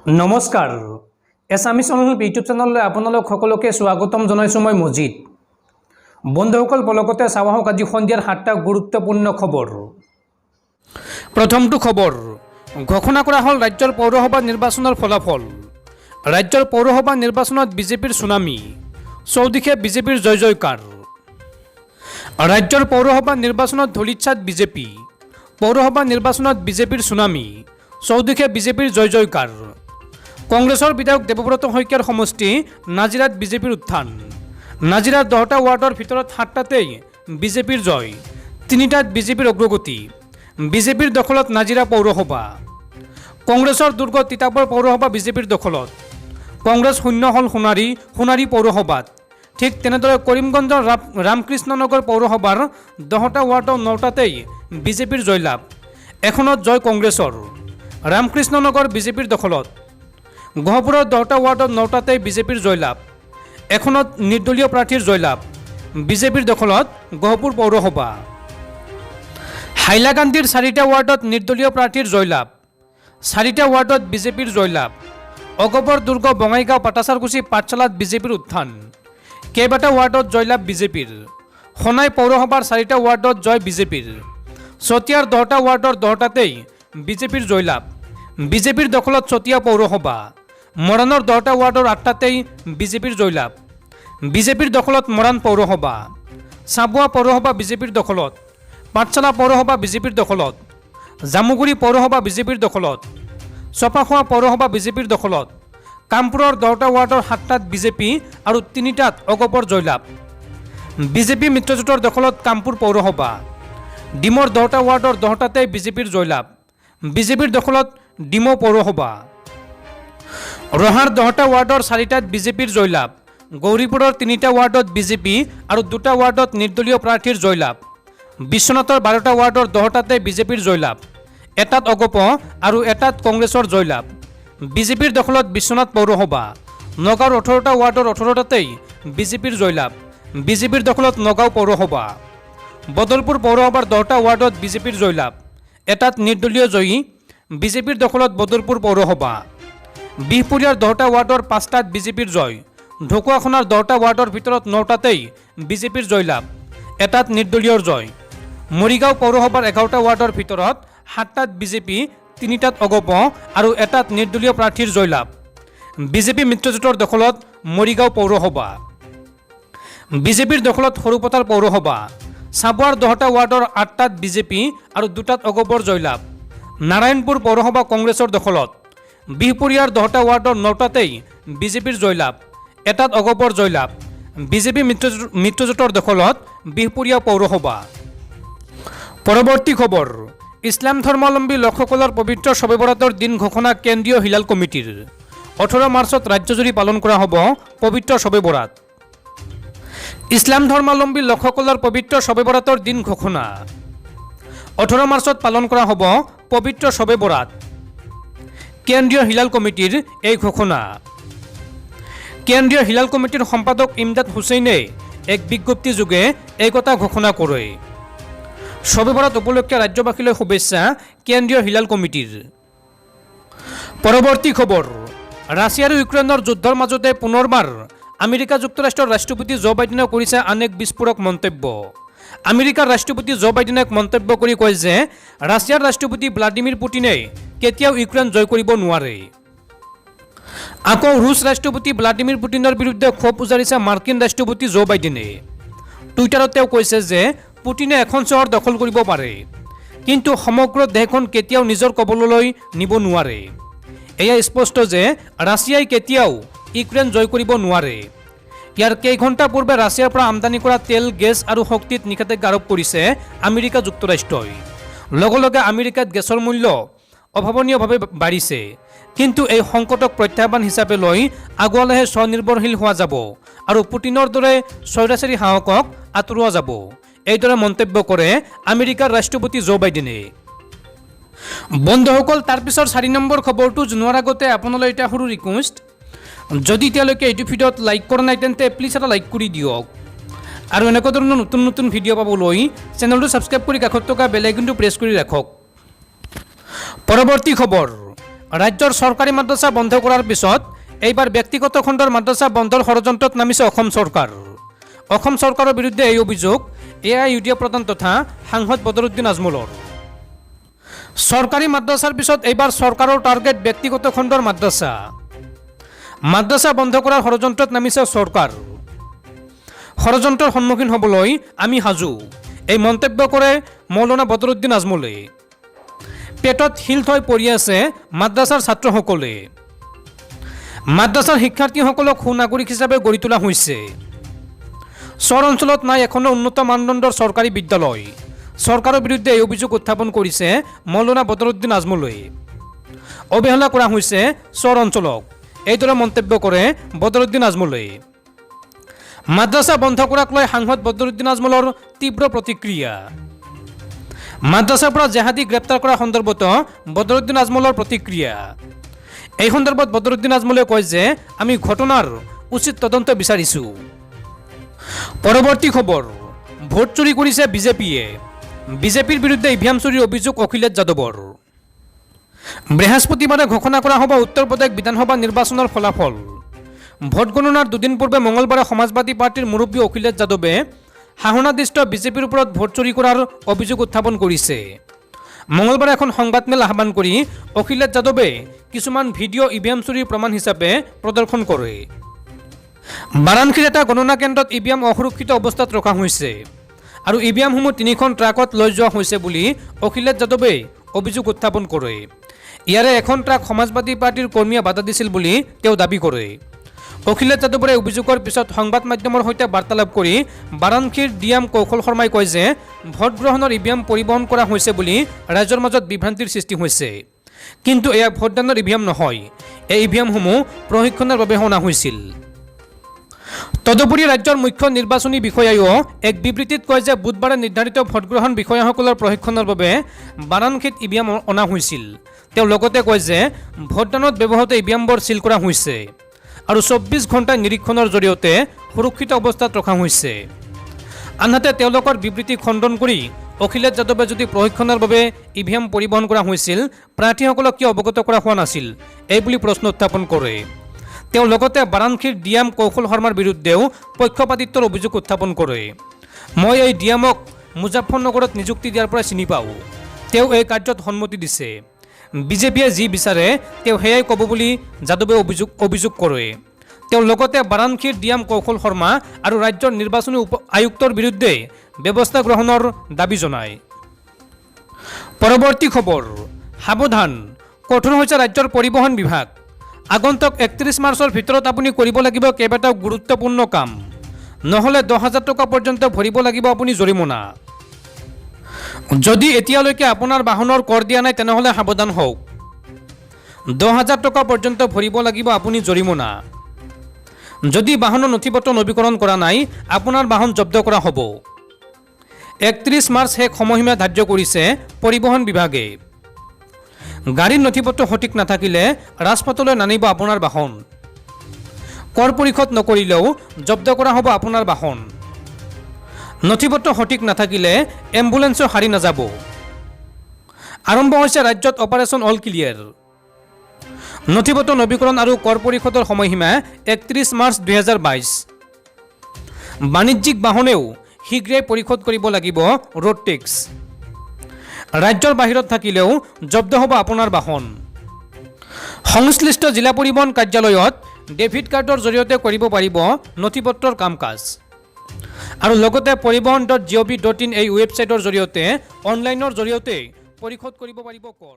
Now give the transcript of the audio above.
নমস্কাৰ এছামিছ online YouTube চেনেললৈ আপোনালোক সকলোকে স্বাগতম জনাইছোঁ। মই মজিদ। বন্ধুসকল পলকতে চাওঁ আহক আজি সন্ধিয়াৰ 7টা গুৰুত্বপূৰ্ণ খবৰ। প্ৰথমটো খবৰ, ঘোষণা কৰা হ'ল ৰাজ্যৰ পৌৰসভা নিৰ্বাচনৰ ফলাফল। ৰাজ্যৰ পৌৰসভা নিৰ্বাচনত বিজেপিৰ সুনামি, চৌদিশে বিজেপিৰ জয় জয়কাৰ। ৰাজ্যৰ পৌৰসভা নিৰ্বাচনত ধূলিচ্ছাত বিজেপি, পৌৰসভা নিৰ্বাচনত বিজেপিৰ সুনামি, চৌদিশে বিজেপিৰ জয় জয়কাৰ। কংগ্ৰেছৰ বিধায়ক দেৱব্ৰত শইকীয়াৰ সমষ্টি নাজিৰাত বিজেপিৰ উত্থান। নাজিৰাৰ 10টা ৱাৰ্ডৰ ভিতৰত 7টাতেই বিজেপিৰ জয়, 3টাত বিজেপিৰ অগ্ৰগতি। বিজেপিৰ দখলত নাজিৰা পৌৰসভা। কংগ্ৰেছৰ দুৰ্গ তিতাবৰ পৌৰসভা বিজেপিৰ দখলত। কংগ্ৰেছ শূন্য হ'ল সোণাৰী পৌৰসভাত। ঠিক তেনেদৰে কৰিমগঞ্জৰ ৰামকৃষ্ণনগৰ পৌৰসভাৰ 10টা ৱাৰ্ডৰ 9টাতেই বিজেপিৰ জয়লাভ। এখনত জয় কংগ্ৰেছৰ। ৰামকৃষ্ণনগৰ বিজেপিৰ দখলত। গহপুৰৰ 10টা ৱাৰ্ডত 9টাতেই বিজেপিৰ জয়লাভ। এখনত নিৰ্দলীয় প্ৰাৰ্থীৰ জয়লাভ। বিজেপিৰ দখলত গহপুৰ পৌৰসভা। হাইলাকান্দিৰ 4টা ৱাৰ্ডত নিৰ্দলীয় প্ৰাৰ্থীৰ জয়লাভ। 4টা ৱাৰ্ডত বিজেপিৰ জয়লাভ। অগবৰ দুৰ্গ বঙাইগাঁও পাটাচাৰকুচি পাঠশালাত বিজেপিৰ উত্থান। কেইবাটা ৱাৰ্ডত জয়লাভ বিজেপিৰ। সোণাই পৌৰসভাৰ 4টা ৱাৰ্ডত জয় বিজেপিৰ। চতিয়াৰ 10টা ৱাৰ্ডৰ 10টাতেই বিজেপিৰ জয়লাভ। বিজেপিৰ দখলত চতিয়া পৌৰসভা। মৰাণৰ 10টা ৱাৰ্ডৰ 8টাতেই বিজেপিৰ জয়লাভ। বিজেপিৰ দখলত মৰাণ পৌৰসভা। চাবুৱা পৌৰসভা বিজেপিৰ দখলত। পাঠশালা পৌৰসভা বিজেপিৰ দখলত। জামুগুৰি পৌৰসভা বিজেপিৰ দখলত। চপাখোৱা পৌৰসভা বিজেপিৰ দখলত। কামপুৰৰ 10টা ৱাৰ্ডৰ 7টাত বিজেপি আৰু 3টাত অগপৰ জয়লাভ। বিজেপি মিত্ৰজোঁটৰ দখলত কামপুৰ পৌৰসভা। ডিমৰ 10টা ৱাৰ্ডৰ 10টাতেই বিজেপিৰ জয়লাভ। বিজেপিৰ দখলত ডিমৌ পৌৰসভা। ৰহাৰ 10টা ৱাৰ্ডৰ 4টাত বিজেপিৰ জয়লাভ। গৌৰীপুৰৰ 3টা ৱাৰ্ডত বিজেপি আৰু 2টা ৱাৰ্ডত নিৰ্দলীয় প্ৰাৰ্থীৰ জয়লাভ। বিশ্বনাথৰ 12টা ৱাৰ্ডৰ 10টাতে বিজেপিৰ জয়লাভ। এটাত অগপ আৰু এটাত কংগ্ৰেছৰ জয়লাভ। বিজেপিৰ দখলত বিশ্বনাথ পৌৰসভা। নগাঁৱৰ 18টা ৱাৰ্ডৰ 18টাতেই বিজেপিৰ জয়লাভ। বিজেপিৰ দখলত নগাঁও পৌৰসভা। বদলপুৰ পৌৰসভাৰ 10টা ৱাৰ্ডত বিজেপিৰ জয়লাভ। এটাত নিৰ্দলীয় জয়ী। বিজেপিৰ দখলত বদলপুৰ পৌৰসভা। বিহপুৰীয়াৰ 10টা ৱাৰ্ডৰ 5টাত বিজেপিৰ জয়। ঢকুৱাখনাৰ 10টা ৱাৰ্ডৰ ভিতৰত 9টাতেই বিজেপিৰ জয়লাভ। এটাত নিৰ্দলীয়ৰ জয়। মৰিগাঁও পৌৰসভাৰ 11টা ৱাৰ্ডৰ ভিতৰত 7টাত বিজেপি, 3টাত অগপ আৰু এটাত নিৰ্দলীয় প্ৰাৰ্থীৰ জয়লাভ। বিজেপি মিত্ৰজোঁটৰ দখলত মৰিগাঁও পৌৰসভা। বিজেপিৰ দখলত সৰুপথাৰ পৌৰসভা। চাবুৱাৰ 10টা ৱাৰ্ডৰ 8টাত বিজেপি আৰু 2টাত অগপৰ জয়লাভ। নাৰায়ণপুৰ পৌৰসভা কংগ্ৰেছৰ দখলত। বিহপুৰীয়াৰ 10টা ৱাৰ্ডৰ 9টাতেই বিজেপিৰ জয়লাভ। এটাত অগপৰ জয়লাভ। বিজেপি মিত্ৰজোঁটৰ দখলত বিহপুৰীয়া পৌৰসভা। পৰৱৰ্তী খবৰ, ইছলাম ধৰ্মাৱলম্বী লোকসকলৰ পবিত্ৰ শবে বৰাতৰ দিন ঘোষণা কেন্দ্ৰীয় হিলাল কমিটিৰ। 18 মাৰ্চত ৰাজ্যজুৰি পালন কৰা হ'ব পবিত্ৰ শবে বৰাত। ইছলাম ধৰ্মাৱলম্বী লোকসকলৰ পবিত্ৰ শবে বৰাতৰ দিন ঘোষণা। 18 মাৰ্চত পালন কৰা হ'ব পবিত্ৰ শবে বৰাত। কেন্দ্ৰীয় হিলাল কমিটিৰ এই ঘোষণা। কেন্দ্ৰীয় হিলাল কমিটিৰ সম্পাদক ইমদাদ হুছেইনে এক বিজ্ঞপ্তি যোগে এই কথা ঘোষণা কৰে। শবে বৰাত উপলক্ষে ৰাজ্যবাসীলৈ শুভেচ্ছা কেন্দ্ৰীয় হিলাল কমিটিৰ। পৰৱৰ্তী খবৰ, ৰাছিয়া আৰু ইউক্ৰেইনৰ যুদ্ধৰ মাজতে পুনৰবাৰ আমেৰিকা যুক্তৰাষ্ট্ৰৰ ৰাষ্ট্ৰপতি জো বাইডেনে কৰিছে আন এক বিস্ফোৰক মন্তব্য। আমেৰিকাৰ ৰাষ্ট্ৰপতি জো বাইডেনে মন্তব্য কৰি কয় যে ৰাছিয়াৰ ৰাষ্ট্ৰপতি ভ্লাডিমিৰ পুটিনে কেতিয়াও ইউক্ৰেইন জয় কৰিব নোৱাৰে। আকৌ ৰুছ ৰাষ্ট্ৰপতি ভ্লাডিমিৰ পুটিনৰ বিৰুদ্ধে ক্ষোভ উজাৰিছে মাৰ্কিন ৰাষ্ট্ৰপতি জো বাইডেনে। টুইটাৰত তেওঁ কৈছে যে পুটিনে এখন চহৰ দখল কৰিব পাৰে, কিন্তু সমগ্ৰ দেশখন কেতিয়াও নিজৰ কবললৈ নিব নোৱাৰে। এয়া স্পষ্ট যে ৰাছিয়াই কেতিয়াও ইউক্ৰেইন জয় কৰিব নোৱাৰে। ইয়াৰ কেইঘণ্টা পূৰ্বে ৰাছিয়াৰ পৰা আমদানি কৰা তেল, গেছ আৰু শক্তিত নিষেধাজ্ঞা আৰোপ কৰিছে আমেৰিকা যুক্তৰাষ্ট্ৰই। লগে লগে আমেৰিকাত গেছৰ মূল্য অভাৱনীয়ভাৱে বাঢ়িছে। কিন্তু এই সংকটক প্ৰত্যাহ্বান হিচাপে লৈ আগুৱালেহে স্বনিৰ্ভৰশীল হোৱা যাব আৰু পুটিনৰ দৰে স্বৈৰাচাৰী শাসকক আঁতৰোৱা যাব, এইদৰে মন্তব্য কৰে আমেৰিকাৰ ৰাষ্ট্ৰপতি জো বাইডেনে। বন্ধুসকল, তাৰপিছৰ 4 নম্বৰ খবৰটো জনোৱাৰ আগতে আপোনালৈ এটা সৰু ৰিকুৱেষ্ট, যদি এতিয়ালৈকে এইটো ভিডিঅ'ত লাইক কৰা নাই তেন্তে প্লিজ এটা লাইক কৰি দিয়ক আৰু এনেকুৱা ধৰণৰ নতুন নতুন ভিডিঅ' পাবলৈ চেনেলটো ছাবস্ক্ৰাইব কৰি কাষত থকা বেল আইকনটো প্ৰেছ কৰি ৰাখক। পৰৱৰ্তী খবৰ, ৰাজ্যৰ চৰকাৰী মাদ্ৰাছা বন্ধ কৰাৰ পিছত এইবাৰ ব্যক্তিগত খণ্ডৰ মাদ্ৰাছা বন্ধৰ ষড়যন্ত্ৰত নামিছে অসম চৰকাৰ। অসম চৰকাৰৰ বিৰুদ্ধে এই অভিযোগ AIUDF প্ৰধান তথা সাংসদ বদৰুদ্দিন আজমলৰ। চৰকাৰী মাদ্ৰাছাৰ পিছত এইবাৰ চৰকাৰৰ টাৰ্গেট ব্যক্তিগত খণ্ডৰ মাদ্ৰাছা। মাদ্ৰাছা বন্ধ কৰাৰ ষড়যন্ত্ৰত নামিছে চৰকাৰ। ষড়যন্ত্ৰৰ সন্মুখীন হ'বলৈ আমি সাজু, এই মন্তব্য কৰে মৌলানা বদৰুদ্দিন আজমলে। পেটত শিল থৈ পৰি আছে মাদ্ৰাছাৰ ছাত্ৰসকলে। মাদ্ৰাছাৰ শিক্ষাৰ্থীসকলক সুনাগৰিক হিচাপে গঢ়ি তোলা হৈছে। চৰ অঞ্চলত নাই এখনো উন্নত মানদণ্ডৰ চৰকাৰী বিদ্যালয়। চৰকাৰৰ বিৰুদ্ধে এই অভিযোগ উত্থাপন কৰিছে মৌলানা বদৰুদ্দিন আজমলে। অৱহেলা কৰা হৈছে চৰ অঞ্চলক, এইদৰে মন্তব্য কৰে বদৰুদ্দিন আজমলে। মাদ্ৰাছা বন্ধ কৰাক লৈ সাংসদ বদৰুদ্দিন আজমলৰ তীব্ৰ প্ৰতিক্ৰিয়া। মাদ্ৰাছাৰ পৰা জেহাদী গ্ৰেপ্তাৰ কৰা সন্দৰ্ভত বদৰুদ্দিন আজমলৰ প্ৰতিক্ৰিয়া। এই সন্দৰ্ভত বদৰুদ্দিন আজমলে কয় যে আমি ঘটনাৰ উচিত তদন্ত বিচাৰিছোঁ। পৰৱৰ্তী খবৰ, ভোট চুৰি কৰিছে বিজেপিয়ে। বিজেপিৰ বিৰুদ্ধে EVM চুৰিৰ অভিযোগ অখিলেশ যাদৱৰ। বৃহস্পতিবাৰে ঘোষণা কৰা হ'ব উত্তৰ প্ৰদেশ বিধানসভা নিৰ্বাচনৰ ফলাফল। ভোট গণনাৰ দুদিন পূৰ্বে মঙলবাৰে সমাজবাদী পাৰ্টিৰ মুৰব্বী অখিলেশ যাদৱে শাসনাধিষ্ঠ বিজেপিৰ ওপৰত ভোট চুৰি কৰাৰ অভিযোগ উত্থাপন কৰিছে। মঙলবাৰে এখন সংবাদমেল আহ্বান কৰি অখিলেশ যাদৱে কিছুমান ভিডিঅ' EVM চুৰিৰ প্ৰমাণ হিচাপে প্ৰদৰ্শন কৰে। বাৰাণসীৰ এটা গণনা কেন্দ্ৰত EVM অসুৰক্ষিত অৱস্থাত ৰখা হৈছে আৰু EVMসমূহ 3খন ট্ৰাকত লৈ যোৱা হৈছে বুলি অখিলেশ যাদৱে অভিযোগ উত্থাপন কৰে। ইয়াৰে এখন ট্ৰাক সমাজবাদী পাৰ্টিৰ কৰ্মীয়ে বাধা দিছিল বুলি তেওঁ দাবী কৰে। অখিলেশ যাদৱৰ এই অভিযোগৰ পিছত সংবাদ মাধ্যমৰ সৈতে বাৰ্তালাপ কৰি বাৰাণসীৰ DM কৌশল শৰ্মাই কয় যে ভোটগ্ৰহণৰ EVM পৰিবহণ কৰা হৈছে বুলি ৰাইজৰ মাজত বিভ্ৰান্তিৰ সৃষ্টি হৈছে। কিন্তু এয়া ভোটদানৰ EVM নহয়, এই EVMসমূহ প্ৰশিক্ষণৰ বাবে অনা হৈছিল। তদুপৰি ৰাজ্যৰ মুখ্য নিৰ্বাচনী বিষয়াইও এক বিবৃতিত কয় যে বুধবাৰে নিৰ্ধাৰিত ভোটগ্ৰহণ বিষয়াসকলৰ প্ৰশিক্ষণৰ বাবে বাৰাণসীত EVM অনা হৈছিল। তেওঁ লগতে কয় যে ভোটদানত ব্যৱহৃত EVMবোৰ চিল কৰা হৈছে আৰু 24 ঘণ্টা নিৰীক্ষণৰ জৰিয়তে সুৰক্ষিত অৱস্থাত ৰখা হৈছে। আনহাতে তেওঁলোকৰ বিবৃতি খণ্ডন কৰি অখিলেশ যাদৱে যদি প্ৰশিক্ষণৰ বাবে EVM পৰিবহণ কৰা হৈছিল, প্ৰাৰ্থীসকলক কিয় অৱগত কৰা হোৱা নাছিল, এই বুলি প্ৰশ্ন উত্থাপন কৰে। তেওঁ লগতে বাৰাণসীৰ DM কৌশল শৰ্মাৰ বিৰুদ্ধেও পক্ষপাতিত্বৰ অভিযোগ উত্থাপন কৰে। মই এই DMক মুজাফৰনগৰত নিযুক্তি দিয়াৰ পৰা চিনি পাওঁ। তেওঁ এই কাৰ্যত সন্মতি দিছে। বিজেপিয়ে যি বিচাৰে তেওঁ সেয়াই ক'ব বুলি যাদৱে অভিযোগ কৰে। তেওঁ লগতে বাৰাণসীৰ DM কৌশল শৰ্মা আৰু ৰাজ্যৰ নিৰ্বাচনী আয়ুক্তৰ বিৰুদ্ধে ব্যৱস্থা গ্ৰহণৰ দাবী জনায়। পৰৱৰ্তী খবৰ, সাৱধান, কঠোৰ হৈছে ৰাজ্যৰ পৰিবহণ বিভাগ। আগন্তুক 31 মাৰ্চৰ ভিতৰত আপুনি কৰিব লাগিব কেইবাটাও গুৰুত্বপূৰ্ণ কাম, নহ'লে 10,000 টকা পৰ্যন্ত ভৰিব লাগিব আপুনি জৰিমনা। যদি এতিয়ালৈকে আপোনাৰ বাহনৰ কৰ দিয়া নাই তেনেহ'লে সাৱধান হওক। 10,000 টকা পৰ্যন্ত ভৰিব লাগিব আপুনি জৰিমনা। যদি বাহনৰ নথিপত্ৰ নৱীকৰণ কৰা নাই আপোনাৰ বাহন জব্দ কৰা হ'ব। 31 মাৰ্চ শেষ সময়সীমা ধাৰ্য কৰিছে পৰিবহণ বিভাগে। গাড়ীৰ নথিপত্ৰ সঠিক নাথাকিলে ৰাজপথলৈ নানিব আপোনাৰ বাহন। কৰ পৰিশোধ নকৰিলেও জব্দ কৰা হ'ব আপোনাৰ বাহন। নথিপত্ৰ সঠিক নাথাকিলে এম্বুলেন্সৰ শাৰী নাযাব। আৰম্ভ হৈছে ৰাজ্যত অপাৰেশ্যন অল ক্লিয়াৰ। নথিপত্ৰ নৱীকৰণ আৰু কৰ পৰিশোধৰ সময়সীমা 31 মাৰ্চ 2022। বাণিজ্যিক বাহনেও শীঘ্ৰেই পৰিশোধ কৰিব লাগিব ৰোড টেক্স। ৰাজ্যৰ বাহিৰত থাকিলেও জব্দ হ'ব আপোনাৰ বাহন। সংশ্লিষ্ট জিলা পৰিবহণ কাৰ্যালয়ত ডেবিট কাৰ্ডৰ জৰিয়তে কৰিব পাৰিব নথিপত্ৰৰ কাম কাজ। আৰু লগতে পৰিবহণ.gov.in এই ৱেবছাইটৰ জৰিয়তে অনলাইনৰ জৰিয়তে পৰিশোধ কৰিব পাৰিব কৰ।